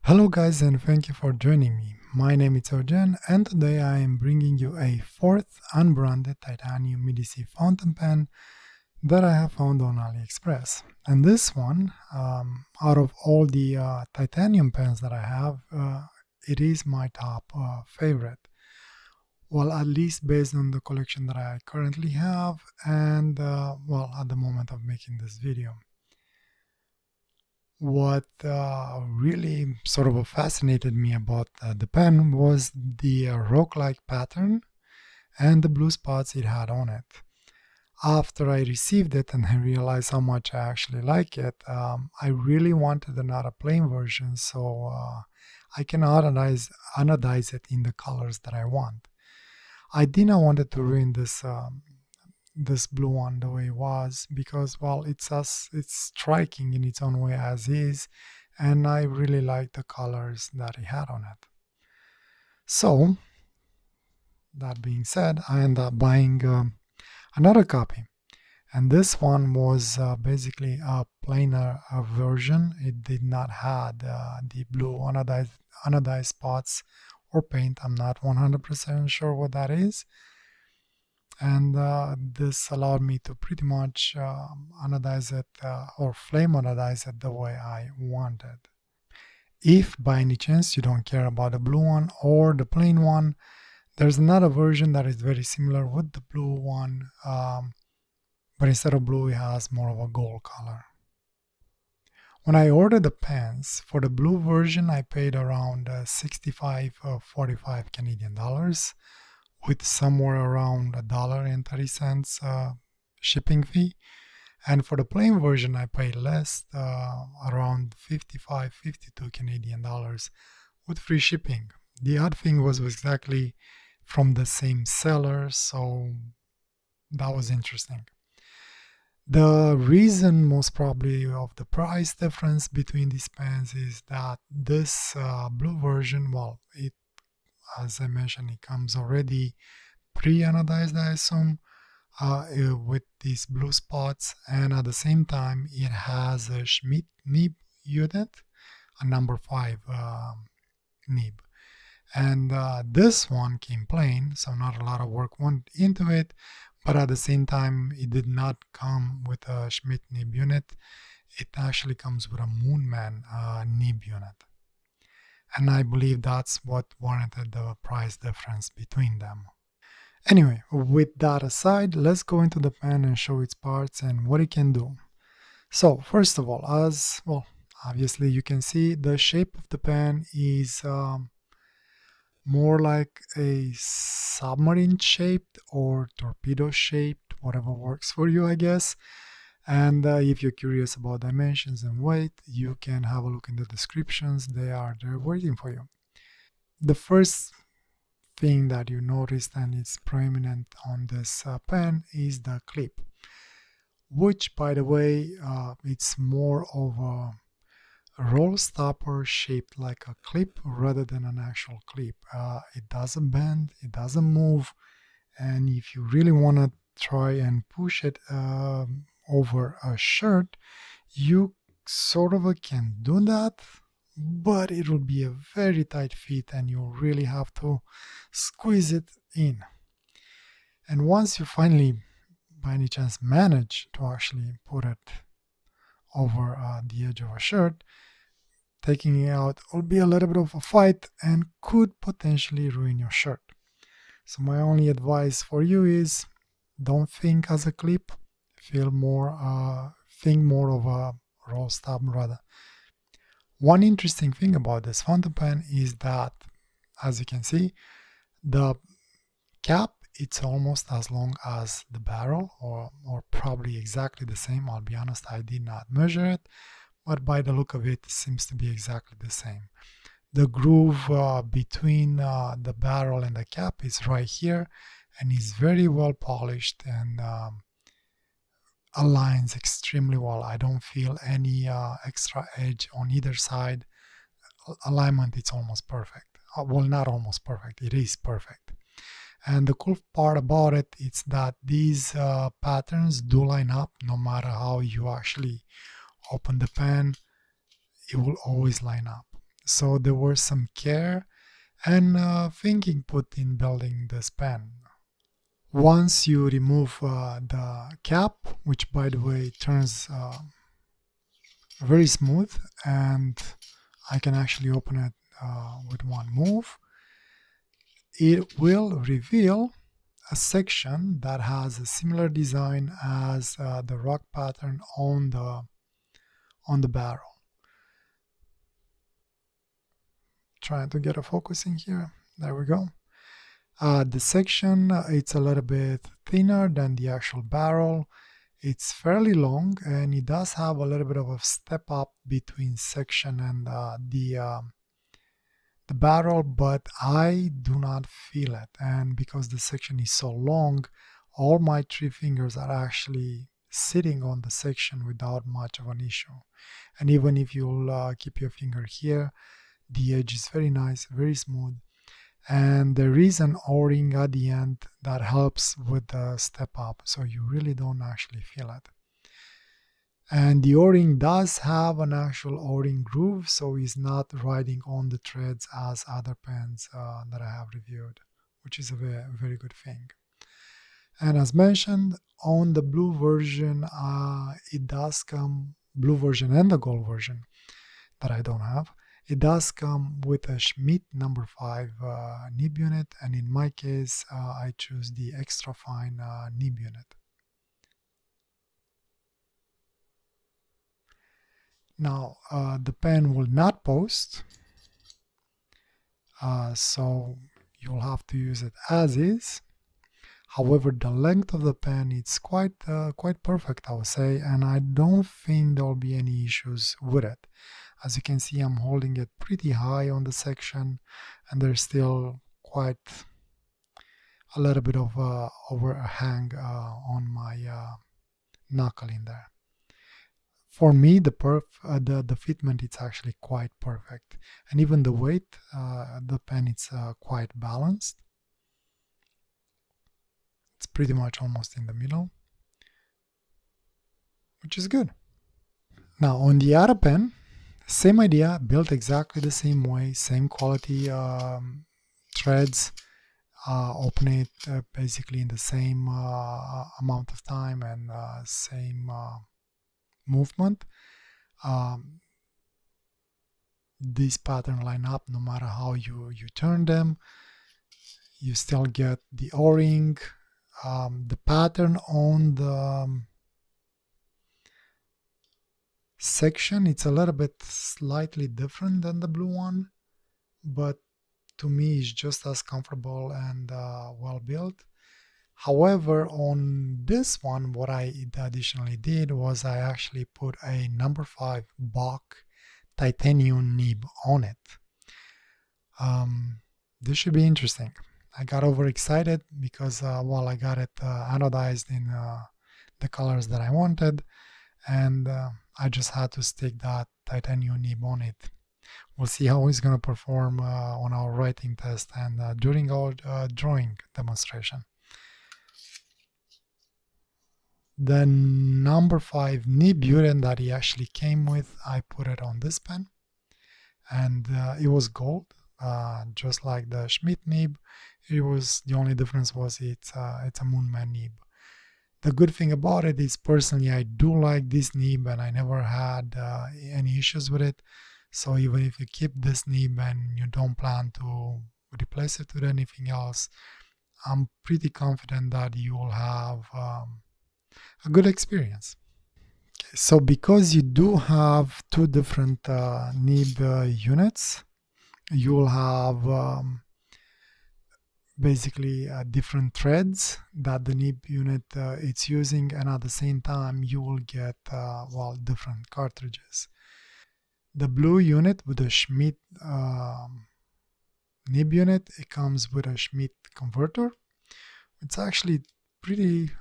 Hello guys, and thank you for joining me. My name is Eugen, and today I am bringing you a fourth unbranded titanium EDC fountain pen that I have found on AliExpress. And this one, out of all the titanium pens that I have, it is my top favorite. Well, at least based on the collection that I currently have and, well, at the moment of making this video. What really sort of fascinated me about the pen was the rock-like pattern and the blue spots it had on it. After I received it and I realized how much I actually like it, I really wanted another plain version so I can anodize it in the colors that I want. I did not want to ruin this blue one the way it was because, well, it's striking in its own way as is, and I really like the colors that it had on it. So that being said, I ended up buying another copy, and this one was basically a plainer version. It did not have the blue anodized spots or paint. I'm not 100% sure what that is. And this allowed me to pretty much anodize it or flame anodize it the way I wanted. If by any chance you don't care about the blue one or the plain one, there's another version that is very similar with the blue one, but instead of blue it has more of a gold color. When I ordered the pens for the blue version, I paid around 65.45 Canadian dollars, with somewhere around $1.30 shipping fee. And for the plain version, I paid less, around 52 Canadian dollars with free shipping. The odd thing was exactly from the same seller, so that was interesting. The reason most probably of the price difference between these pens is that this blue version, well, as I mentioned, it comes already pre-anodized, I assume, with these blue spots, and at the same time it has a Schmidt nib unit, a number 5 nib. And this one came plain, so not a lot of work went into it, but at the same time it did not come with a Schmidt nib unit. It actually comes with a Moonman nib unit. And I believe that's what warranted the price difference between them. Anyway, with that aside, let's go into the pen and show its parts and what it can do. So, first of all, as well, obviously you can see the shape of the pen is more like a submarine shaped or torpedo shaped, whatever works for you, I guess. And if you're curious about dimensions and weight, you can have a look in the descriptions. They are there waiting for you. The first thing that you noticed and it's prominent on this pen is the clip, which, by the way, it's more of a roll stopper shaped like a clip rather than an actual clip. It doesn't bend, it doesn't move, and if you really want to try and push it over a shirt, you sort of can do that, but it will be a very tight fit and you'll really have to squeeze it in. And once you finally, by any chance, manage to actually put it over the edge of a shirt, taking it out will be a little bit of a fight and could potentially ruin your shirt. So my only advice for you is don't think as a clip. Think more of a roll stop rather. One interesting thing about this fountain pen is that, as you can see, the cap, it's almost as long as the barrel, or probably exactly the same. I'll be honest, I did not measure it, but by the look of it, it seems to be exactly the same. The groove between the barrel and the cap is right here, and is very well polished and aligns extremely well. I don't feel any extra edge on either side. Alignment, it's almost perfect. Well, not almost perfect, it is perfect. And the cool part about it is that these patterns do line up no matter how you actually open the pen. It will always line up. So there was some care and thinking put in building this pen. Once you remove the cap, which by the way turns very smooth, and I can actually open it with one move, it will reveal a section that has a similar design as the rock pattern on the barrel. Trying to get a focus in here. There we go. The section, it's a little bit thinner than the actual barrel. It's fairly long, and it does have a little bit of a step up between section and the barrel, but I do not feel it. And because the section is so long, all my 3 fingers are actually sitting on the section without much of an issue. And even if you'll keep your finger here, the edge is very nice, very smooth. And there is an O-ring at the end that helps with the step up, so you really don't actually feel it. And the O-ring does have an actual O-ring groove, so it's not riding on the threads as other pens that I have reviewed, which is a very, very good thing. And as mentioned, on the blue version, it does come, blue version and the gold version that I don't have, it does come with a Schmidt No. 5 nib unit, and in my case, I choose the extra fine nib unit. Now, the pen will not post, so you'll have to use it as is. However, the length of the pen is quite perfect, I would say, and I don't think there will be any issues with it. As you can see, I'm holding it pretty high on the section, and there's still quite a little bit of overhang on my knuckle in there. For me, the fitment is actually quite perfect, and even the weight, the pen is quite balanced. It's pretty much almost in the middle, which is good. Now on the other pen, same idea, built exactly the same way, same quality threads, open it basically in the same amount of time and same movement. These patterns line up no matter how you turn them. You still get the O-ring. The pattern on the section, it's a little bit slightly different than the blue one, but to me it's just as comfortable and well built. However, on this one, what I additionally did was I actually put a No. 5 Bock titanium nib on it. This should be interesting. I got overexcited because well, I got it anodized in the colors that I wanted, and I just had to stick that titanium nib on it. We'll see how it's going to perform on our writing test and during our drawing demonstration. The No. 5 nib unit that he actually came with, I put it on this pen, and it was gold, just like the Schmidt nib. It was, the only difference was it's a Moonman nib. The good thing about it is, personally, I do like this nib and I never had any issues with it. So even if you keep this nib and you don't plan to replace it with anything else, I'm pretty confident that you will have a good experience. Okay, so because you do have 2 different nib units, you will have basically different threads that the nib unit it's using, and at the same time you will get well, different cartridges. The blue unit with the Schmidt nib unit, it comes with a Schmidt converter. It's actually pretty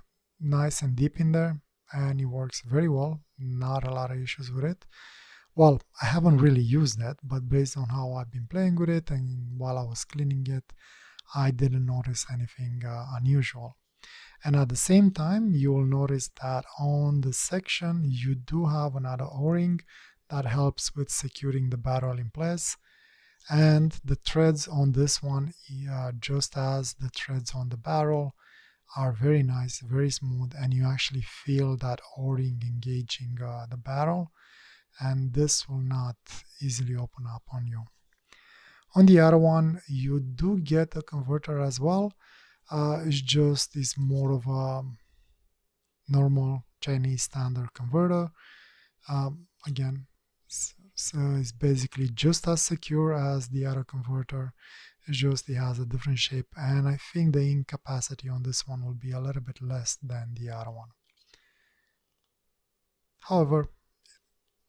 nice and deep in there, and it works very well. Not a lot of issues with it. Well, I haven't really used that, but based on how I've been playing with it and while I was cleaning it, I didn't notice anything unusual. And at the same time, you will notice that on the section you do have another O-ring that helps with securing the barrel in place. And the threads on this one, just as the threads on the barrel, are very nice, very smooth, and you actually feel that o-ring engaging the barrel, and this will not easily open up on you. On the other one, you do get a converter as well. It's more of a normal Chinese standard converter. Again, so it's basically just as secure as the other converter. It's just it has a different shape, and I think the ink capacity on this one will be a little bit less than the other one. However,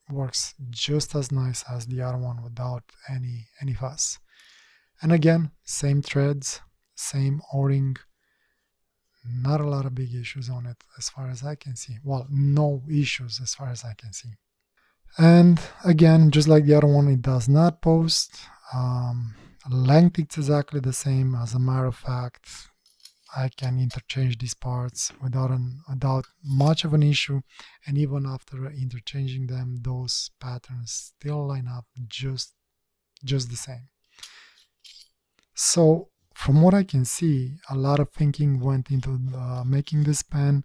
it works just as nice as the other one without any fuss. And again, same threads, same o-ring. Not a lot of big issues on it as far as I can see. Well, no issues as far as I can see. And again, just like the other one, it does not post. Length is exactly the same. As a matter of fact, I can interchange these parts without much of an issue. And even after interchanging them, those patterns still line up just the same. So from what I can see, a lot of thinking went into making this pen,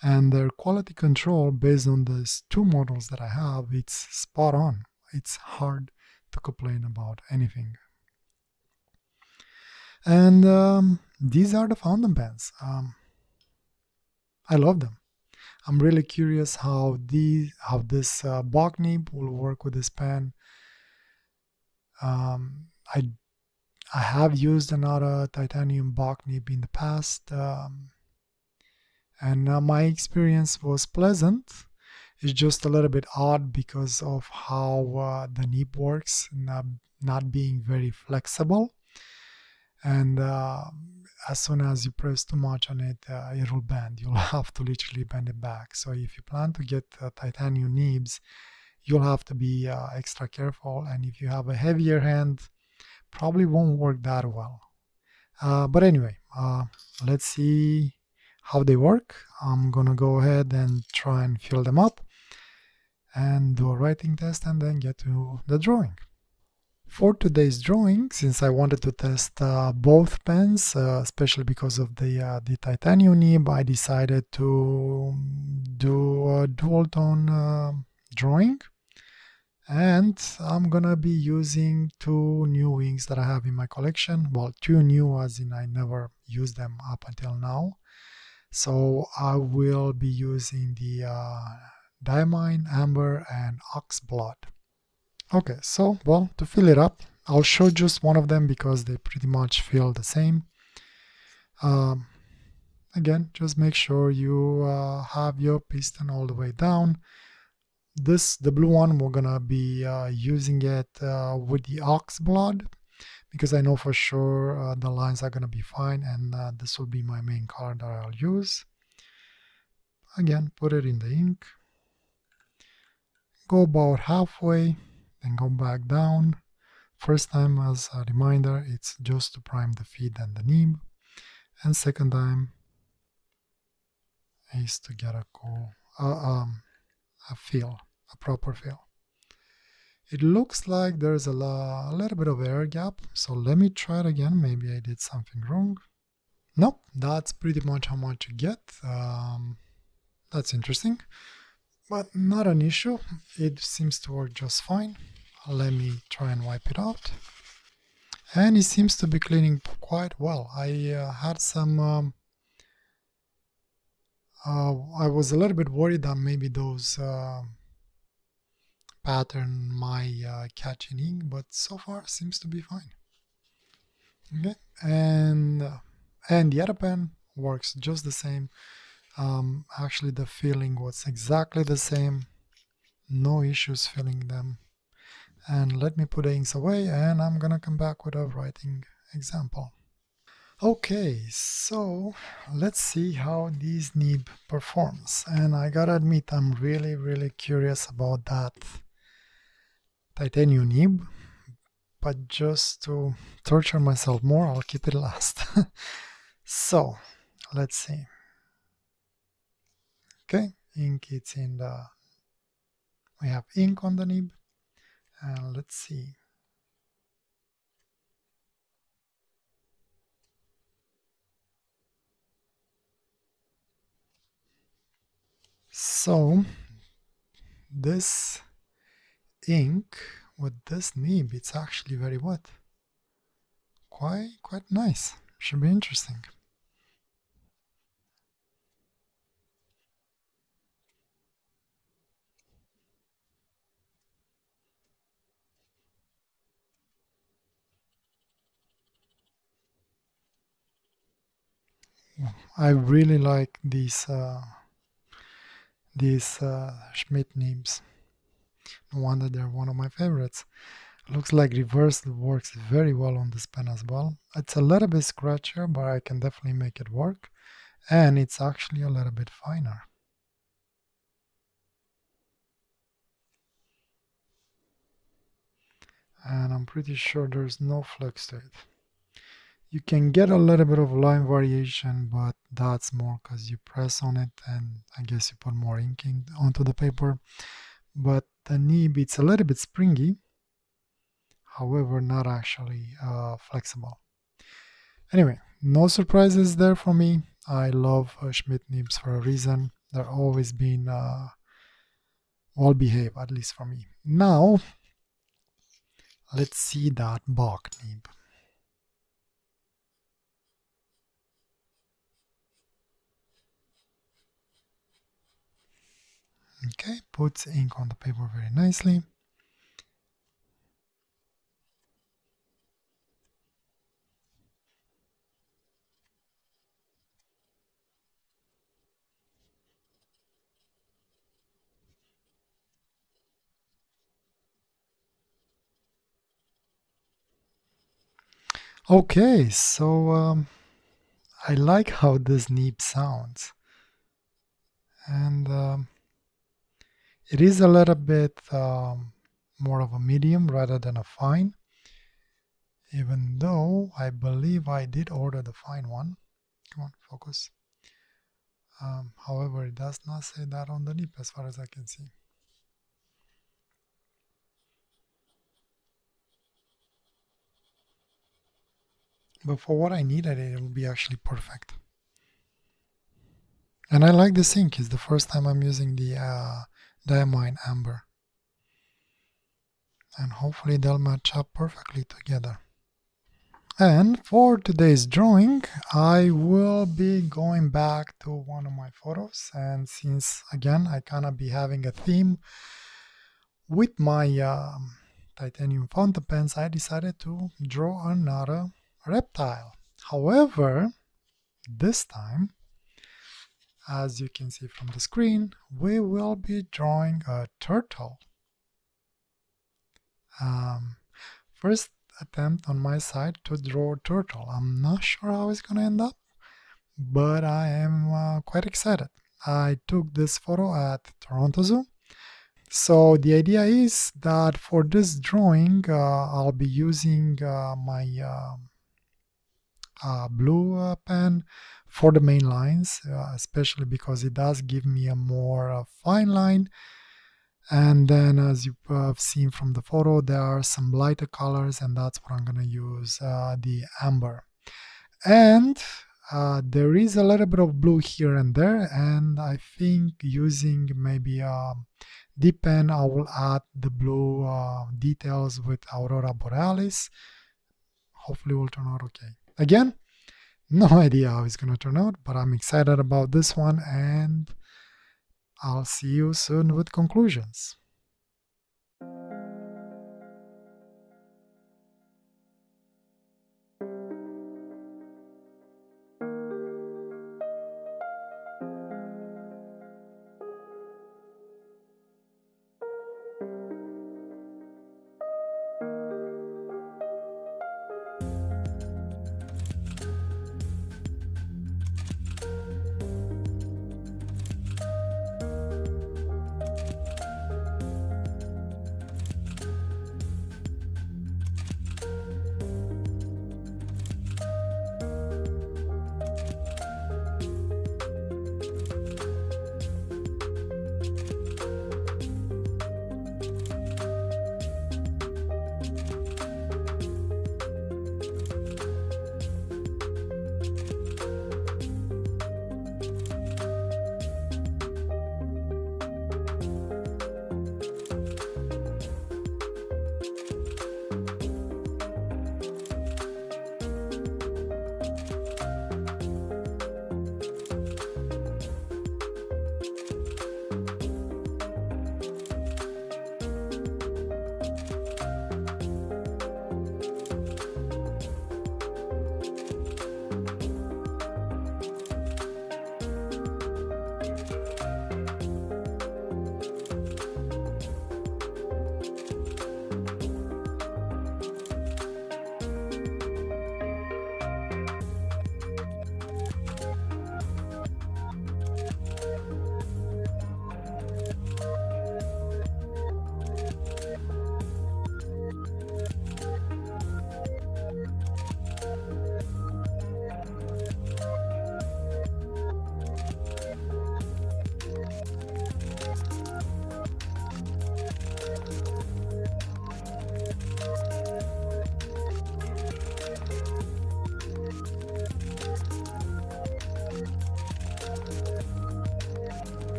and their quality control based on these two models that I have, it's spot on. It's hard to complain about anything. And these are the fountain pens. I love them. I'm really curious how this Bock nib will work with this pen. I have used another titanium Bock nib in the past, and my experience was pleasant. It's just a little bit odd because of how the nib works, not being very flexible. And as soon as you press too much on it, it will bend. You'll have to literally bend it back. So if you plan to get titanium nibs, you'll have to be extra careful. And if you have a heavier hand, probably won't work that well. But anyway, let's see how they work. I'm gonna go ahead and try and fill them up and do a writing test and then get to the drawing. For today's drawing, since I wanted to test both pens, especially because of the titanium nib, I decided to do a dual tone drawing. And I'm gonna be using two new inks that I have in my collection. Well, two new as in I never used them up until now. So I will be using the Diamine, Amber, and Oxblood. Okay, so, well, to fill it up, I'll show just one of them because they pretty much feel the same. Again, just make sure you have your piston all the way down. The blue one, we're gonna be using it with the Oxblood because I know for sure the lines are gonna be fine, and this will be my main color that I'll use. Again, put it in the ink, go about halfway, then go back down. First time, as a reminder, it's just to prime the feed and the nib, and second time is to get a cool feel, a proper feel. It looks like there's a little bit of air gap, so let me try it again. Maybe I did something wrong. Nope, that's pretty much how much you get. That's interesting, but not an issue. It seems to work just fine. Let me try and wipe it out. And it seems to be cleaning quite well. I had some... I was a little bit worried that maybe those pattern my catching ink, but so far seems to be fine. Okay, and the other pen works just the same. Actually, the filling was exactly the same. No issues filling them. And let me put the inks away, and I'm gonna come back with a writing example. Okay, so let's see how this nib performs. And I gotta admit, I'm really curious about that titanium nib, but just to torture myself more, I'll keep it last. So let's see. Okay, ink, it's in the... We have ink on the nib, and let's see. So this ink with this nib, it's actually very wet. Quite nice. Should be interesting. I really like these Schmidt nibs. No wonder they're one of my favorites. Looks like reverse works very well on this pen as well. It's a little bit scratchier, but I can definitely make it work. And it's actually a little bit finer. And I'm pretty sure there's no flex to it. You can get a little bit of line variation, but that's more because you press on it and I guess you put more inking onto the paper. But the nib, it's a little bit springy, however not actually flexible. Anyway, no surprises there for me. I love Schmidt nibs for a reason. They're always been well behaved, at least for me. Now, let's see that Bock nib. Okay, puts ink on the paper very nicely. Okay, so I like how this nib sounds. And it is a little bit more of a medium rather than a fine, even though I believe I did order the fine one. Come on, focus. However, it does not say that on the nib as far as I can see. But for what I needed, it will be actually perfect. And I like this ink. It's the first time I'm using the Diamine Amber. And hopefully they'll match up perfectly together. And for today's drawing, I will be going back to one of my photos. And since, again, I kind of be having a theme with my titanium fountain pens, I decided to draw another reptile. However, this time, as you can see from the screen, we will be drawing a turtle. First attempt on my side to draw a turtle. I'm not sure how it's going to end up, but I am quite excited. I took this photo at Toronto Zoo. So the idea is that for this drawing, I'll be using my blue pen for the main lines, especially because it does give me a more fine line. And then, as you have seen from the photo, there are some lighter colors, and that's what I'm going to use, the amber. And there is a little bit of blue here and there, and I think using maybe a deep pen, I will add the blue details with Aurora Borealis. Hopefully it will turn out okay. Again, no idea how it's going to turn out, but I'm excited about this one, and I'll see you soon with conclusions.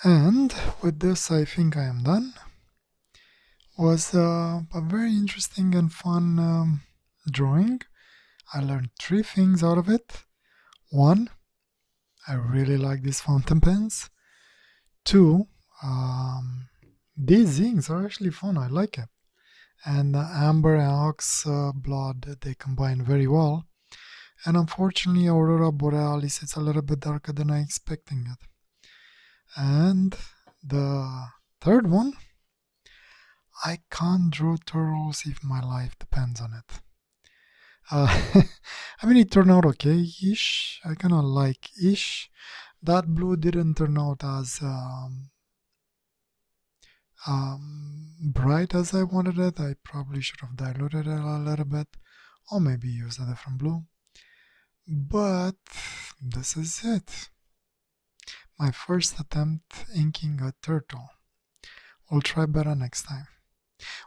And with this, I think I am done. Was a very interesting and fun drawing. I learned 3 things out of it. 1, I really like these fountain pens. 2, these inks are actually fun. I like it. And amber and Oxblood, they combine very well. And unfortunately, Aurora Borealis, it's a little bit darker than I expecting it. And the third one, I can't draw turtles if my life depends on it. I mean, it turned out okay-ish. I kind of like-ish. That blue didn't turn out as bright as I wanted it. I probably should have diluted it a little bit, or maybe use a different blue. But this is it. My first attempt inking a turtle. We'll try better next time.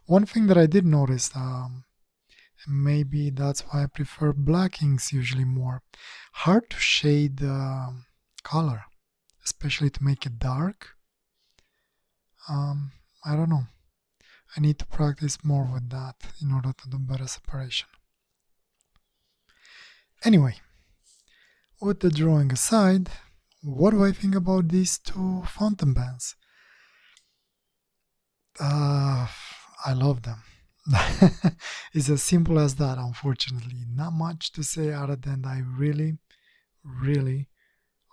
One thing that I did notice, maybe that's why I prefer black inks usually more. Hard to shade color, especially to make it dark. I don't know. I need to practice more with that in order to do better separation. Anyway, with the drawing aside, what do I think about these 2 fountain pens? I love them. It's as simple as that, unfortunately. Not much to say other than I really, really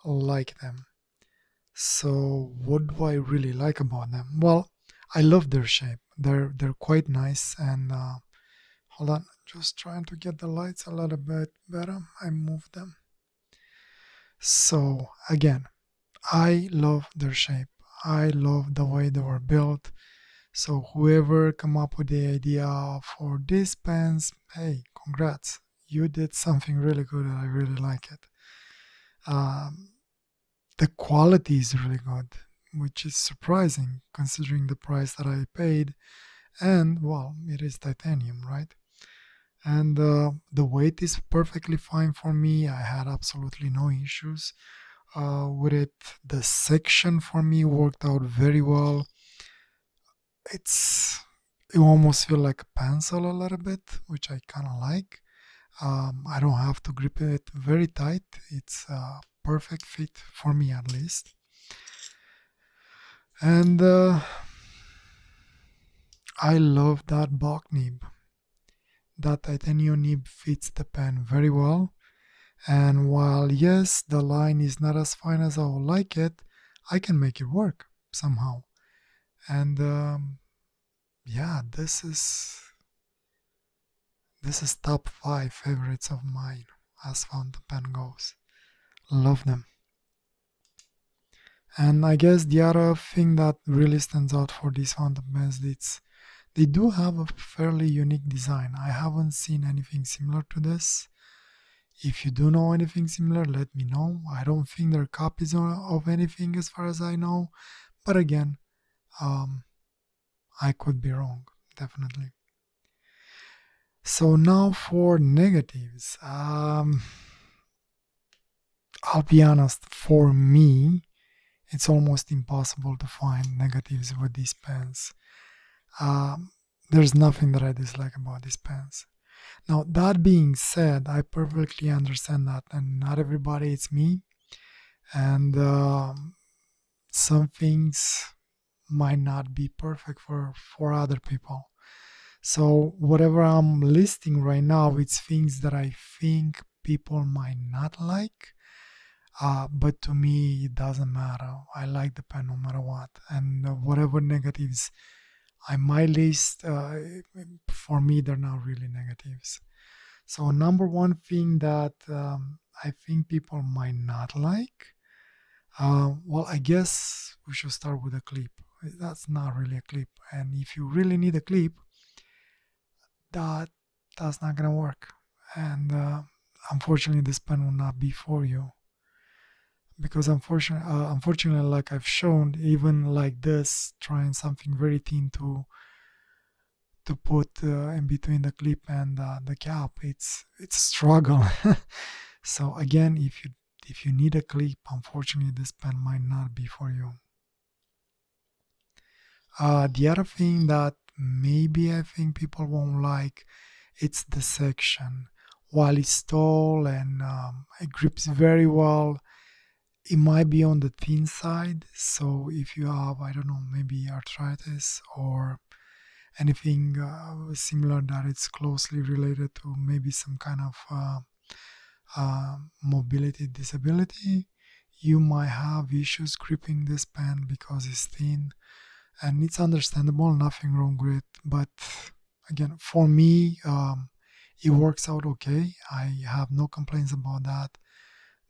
like them. So what do I really like about them? Well, I love their shape. They're quite nice. And hold on, just trying to get the lights a little bit better. I moved them. So again, I love their shape. I love the way they were built. So whoever come up with the idea for these pens, hey, congrats. You did something really good and I really like it. The quality is really good, which is surprising considering the price that I paid. And, well, it is titanium, right? And the weight is perfectly fine for me. I had absolutely no issues with it. The section for me worked out very well. You almost feel like a pencil a little bit, which I kind of like. I don't have to grip it very tight. It's a perfect fit for me at least. And I love that Bock nib. That titanium nib fits the pen very well. And while yes, the line is not as fine as I would like it, I can make it work somehow. And yeah, this is top 5 favorites of mine as fountain pen goes. Love them. And I guess the other thing that really stands out for these fountain pens is they do have a fairly unique design. I haven't seen anything similar to this. If you do know anything similar, let me know. I don't think they're copies of anything as far as I know. But again, I could be wrong, definitely. So now for negatives. I'll be honest, for me, it's almost impossible to find negatives with these pens. There's nothing that I dislike about these pens. Now, that being said, I perfectly understand that, and not everybody is me, and some things might not be perfect for other people. So whatever I'm listing right now, it's things that I think people might not like, but to me, it doesn't matter. I like the pen no matter what, and whatever negatives I might list, for me, they're not really negatives. So number one thing that I think people might not like, well, I guess we should start with a clip. That's not really a clip. And if you really need a clip, that's not going to work. And unfortunately, this pen will not be for you. Because unfortunately, like I've shown, even like this, trying something very thin to put in between the clip and the cap, it's a struggle. So again, if you need a clip, unfortunately, this pen might not be for you. The other thing that maybe I think people won't like, it's the section. While it's tall and it grips very well, it might be on the thin side. So if you have, I don't know, maybe arthritis or anything similar that it's closely related to maybe some kind of mobility disability, you might have issues gripping this pen because it's thin, and it's understandable, nothing wrong with it. But again, for me, it works out okay. I have no complaints about that,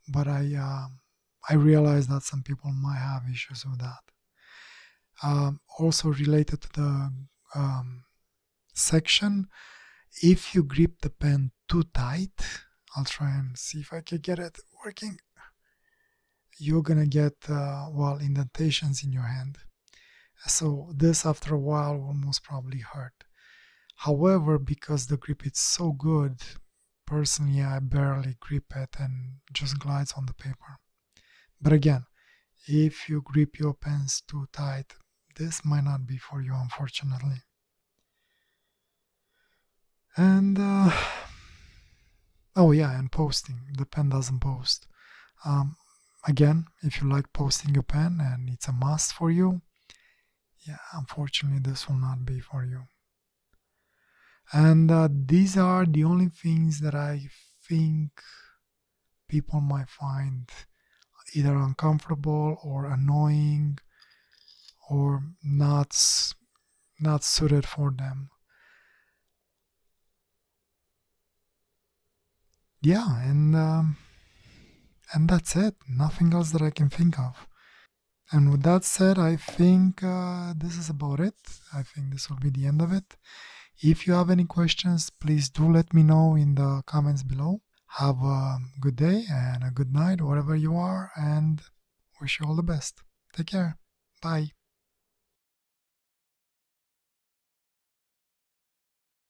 but I realize that some people might have issues with that. Also related to the section, if you grip the pen too tight, I'll try and see if I can get it working, you're gonna get well, indentations in your hand. So this after a while will most probably hurt. However, because the grip is so good, personally I barely grip it and just glides on the paper. But again, if you grip your pens too tight, this might not be for you, unfortunately. And oh yeah, and posting. The pen doesn't post. Again, if you like posting your pen and it's a must for you, yeah, unfortunately this will not be for you. And these are the only things that I think people might find either uncomfortable or annoying or not suited for them. Yeah, and that's it. Nothing else that I can think of. And with that said, I think this is about it. I think this will be the end of it. If you have any questions, please do let me know in the comments below. Have a good day and a good night, wherever you are, and wish you all the best. Take care. Bye.